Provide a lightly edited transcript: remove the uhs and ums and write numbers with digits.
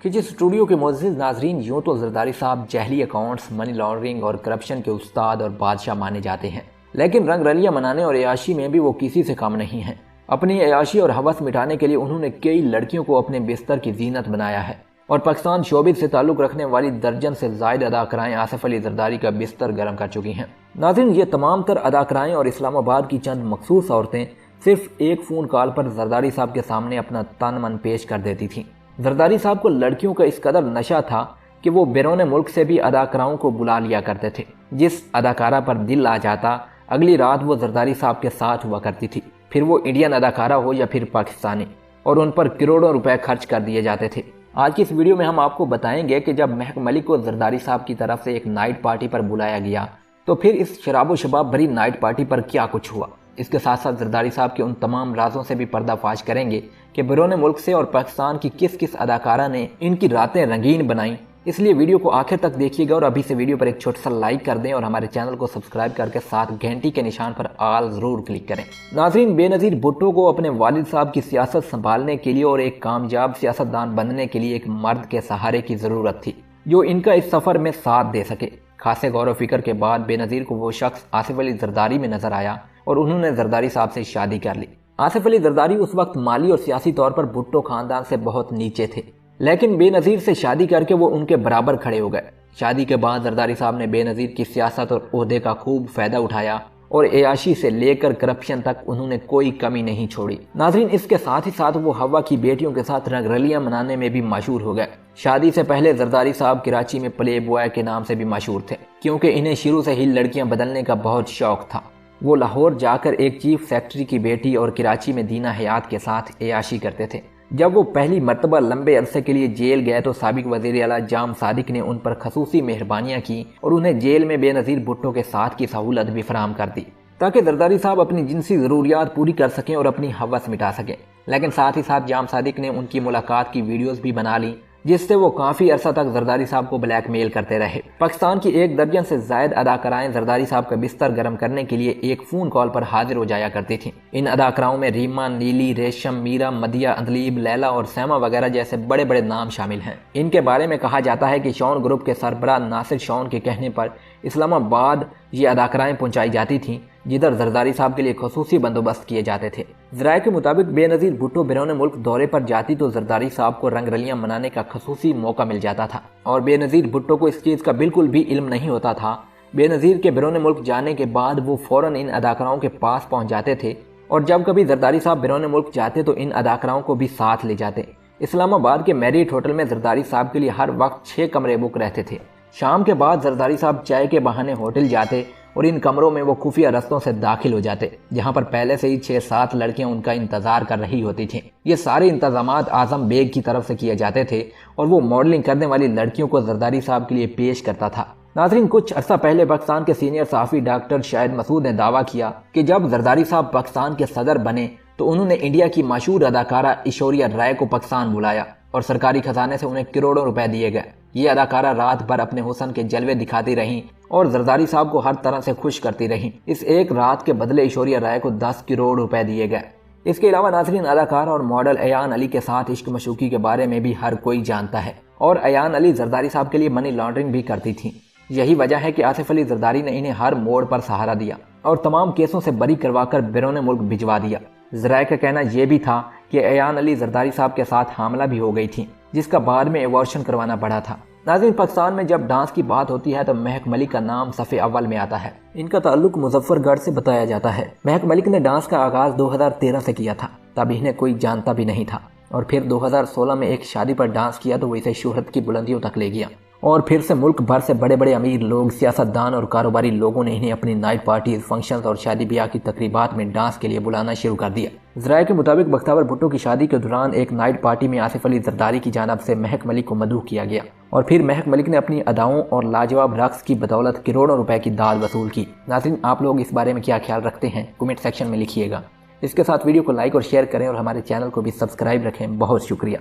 खिच स्टूडियो के मोअज़्ज़िज़ नाज़रीन, यूँ तो ज़रदारी साहब जहली अकाउंट्स, मनी लॉन्ड्रिंग और करप्शन के उस्ताद और बादशाह माने जाते हैं, लेकिन रंग रलियाँ मनाने और अयाशी में भी वो किसी से कम नहीं हैं। अपनी अयाशी और हवस मिटाने के लिए उन्होंने कई लड़कियों को अपने बिस्तर की जीनत बनाया है और पाकिस्तान शोबिज़ से ताल्लुक़ रखने वाली दर्जन से ज़ायद अदाकाराएँ आसिफ अली ज़रदारी का बिस्तर गर्म कर चुकी हैं। नाज़रीन, ये तमाम तर अदाकाराएँ और इस्लामाबाद की चंद मखसूस औरतें सिर्फ एक फ़ोन कॉल पर ज़रदारी साहब के सामने अपना तन मन पेश कर देती थीं। ज़रदारी साहब को लड़कियों का इस कदर नशा था कि वो बैरून मुल्क से भी अदाकाराओं को बुला लिया करते थे। जिस अदाकारा पर दिल आ जाता, अगली रात वो ज़रदारी साहब के साथ हुआ करती थी, फिर वो इंडियन अदाकारा हो या फिर पाकिस्तानी, और उन पर करोड़ों रुपए खर्च कर दिए जाते थे। आज की इस वीडियो में हम आपको बताएंगे कि जब महक मलिक को ज़रदारी साहब की तरफ से एक नाइट पार्टी पर बुलाया गया तो फिर इस शराबो शबाब भरी नाइट पार्टी पर क्या कुछ हुआ। इसके साथ साथ ज़रदारी साहब के उन तमाम राजों से भी पर्दाफाश करेंगे कि बैरून मुल्क से और पाकिस्तान की किस किस अदाकारा ने इनकी रातें रंगीन बनाई। इसलिए वीडियो को आखिर तक देखिएगा और अभी से वीडियो पर एक छोटा सा लाइक कर दें और हमारे चैनल को सब्सक्राइब करके साथ घंटी के निशान पर आल जरूर क्लिक करें। नाज़रीन, बेनज़ीर भुट्टो को अपने वालिद साहब की सियासत संभालने के लिए और एक कामयाब सियासतदान बनने के लिए एक मर्द के सहारे की ज़रूरत थी जो इनका इस सफ़र में साथ दे सके। खासे गौर व फिक्र के बाद बेनज़ीर को वो शख्स आसिफ अली ज़रदारी में नजर आया और उन्होंने ज़रदारी साहब से शादी कर ली। आसिफ अली ज़रदारी उस वक्त माली और सियासी तौर पर भुट्टो खानदान से बहुत नीचे थे, लेकिन बेनज़ीर से शादी करके वो उनके बराबर खड़े हो गए। शादी के बाद ज़रदारी साहब ने बेनज़ीर की सियासत और ओहदे का खूब फ़ायदा उठाया और अयाशी से लेकर करप्शन तक उन्होंने कोई कमी नहीं छोड़ी। नाज़रीन, इसके साथ ही साथ वो हवा की बेटियों के साथ रंगरलियां मनाने में भी मशहूर हो गए। शादी से पहले ज़रदारी साहब कराची में प्ले बॉय के नाम से भी मशहूर थे, क्योंकि इन्हें शुरू से ही लड़कियां बदलने का बहुत शौक था। वो लाहौर जाकर एक चीफ सेक्रेटरी की बेटी और कराची में दीना हयात के साथ अयाशी करते थे। जब वो पहली मर्तबा लंबे अरसे के लिए जेल गए तो साबिक वज़ीर आला जाम सादिक ने उन पर खसूसी मेहरबानियां की और उन्हें जेल में बेनज़ीर भुट्टो के साथ की सहूलत भी फराहम कर दी ताकि ज़रदारी साहब अपनी जिनसी ज़रूरियात पूरी कर सकें और अपनी हवस मिटा सकें। लेकिन साथ ही साथ जाम सादिक ने उनकी मुलाकात की वीडियोस भी बना ली, जिससे वो काफ़ी अरसा तक ज़रदारी साहब को ब्लैकमेल करते रहे। पाकिस्तान की एक दर्जन से ज़ायद अदाकाराएं ज़रदारी साहब का बिस्तर गर्म करने के लिए एक फ़ोन कॉल पर हाजिर हो जाया करती थीं। इन अदाकाराओं में रीमा, नीली, रेशम, मीरा, मदिया, अंदलीब, लैला और सैमा वगैरह जैसे बड़े बड़े नाम शामिल हैं। इनके बारे में कहा जाता है कि शौन ग्रुप के सरबराह नासिर शौन के कहने पर इस्लामाबाद ये अदाकाराएं पहुंचाई जाती थीं, जिधर ज़रदारी साहब के लिए खसूसी बंदोबस्त किए जाते थे। ज़राए के मुताबिक बेनज़ीर भुट्टो बैरून मुल्क दौरे पर जाती तो ज़रदारी साहब को रंगरलियां मनाने का खसूसी मौका मिल जाता था और बेनज़ीर भुट्टो को इस चीज़ का बिल्कुल भी इल्म नहीं होता था। बेनज़ीर के बैरून मुल्क जाने के बाद वो फ़ौरन इन अदाकाराओं के पास पहुँच जाते थे और जब कभी ज़रदारी साहब बैरून मुल्क जाते तो इन अदाकाराओं को भी साथ ले जाते। इस्लामाबाद के मैरियट होटल में ज़रदारी साहब के लिए हर वक्त 6 कमरे बुक रहते थे। शाम के बाद ज़रदारी साहब चाय के बहाने होटल जाते और इन कमरों में वो खुफिया रस्तों से दाखिल हो जाते, जहां पर पहले से ही 6-7 लड़कियां उनका इंतजार कर रही होती थीं। ये सारे इंतजामात आजम बेग की तरफ से किए जाते थे और वो मॉडलिंग करने वाली लड़कियों को ज़रदारी साहब के लिए पेश करता था। नाज़रीन, कुछ अर्सा पहले पाकिस्तान के सीनियर सहाफ़ी डॉक्टर शाहिद मसूद ने दावा किया कि जब ज़रदारी साहब पाकिस्तान के सदर बने तो उन्होंने इंडिया की मशहूर अदाकारा ऐश्वर्या राय को पाकिस्तान बुलाया और सरकारी खजाने से उन्हें करोड़ों रुपए दिए गए। ये अदाकारा रात भर अपने हुस्न के जलवे दिखाती रहीं और ज़रदारी साहब को हर तरह से खुश करती रहीं। इस एक रात के बदले ऐश्वर्या राय को 10 करोड़ रुपए दिए गए। इसके अलावा नाज़रीन, अदाकार और मॉडल अयान अली के साथ इश्क मशूकी के बारे में भी हर कोई जानता है और अयान अली ज़रदारी साहब के लिए मनी लॉन्ड्रिंग भी करती थी। यही वजह है कि आसिफ अली ज़रदारी ने इन्हें हर मोड़ पर सहारा दिया और तमाम केसों से बरी करवाकर बैरून मुल्क भिजवा दिया। ज़राए का कहना यह भी था कि अयान अली ज़रदारी साहब के साथ हामला भी हो गई थी, जिसका बाद में एबॉर्शन करवाना पड़ा था। नाज़रीन, पाकिस्तान में जब डांस की बात होती है तो महक मलिक का नाम सफ़े अव्वल में आता है। इनका ताल्लुक मुजफ्फरगढ़ से बताया जाता है। महक मलिक ने डांस का आगाज 2013 से किया था, तब इन्हें कोई जानता भी नहीं था और फिर 2016 में एक शादी पर डांस किया तो वो इसे शोहरत की बुलंदियों तक ले गया और फिर से मुल्क भर से बड़े बड़े अमीर लोग, सियासतदान और कारोबारी लोगों ने इन्हें अपनी नाइट पार्टीज, फंक्शंस और शादी ब्याह की तकरीबात में डांस के लिए बुलाना शुरू कर दिया। ज़राए के मुताबिक बख्तावर भुट्टो की शादी के दौरान एक नाइट पार्टी में आसिफ अली ज़रदारी की जानिब से महक मलिक को मदऊह किया गया और फिर महक मलिक ने अपनी अदाओं और लाजवाब रक्स की बदौलत करोड़ों रुपए की दाद वसूल की। नाज़रीन, आप लोग इस बारे में क्या ख्याल रखते हैं, कमेंट सेक्शन में लिखिएगा। इसके साथ वीडियो को लाइक और शेयर करें और हमारे चैनल को भी सब्सक्राइब रखें। बहुत शुक्रिया।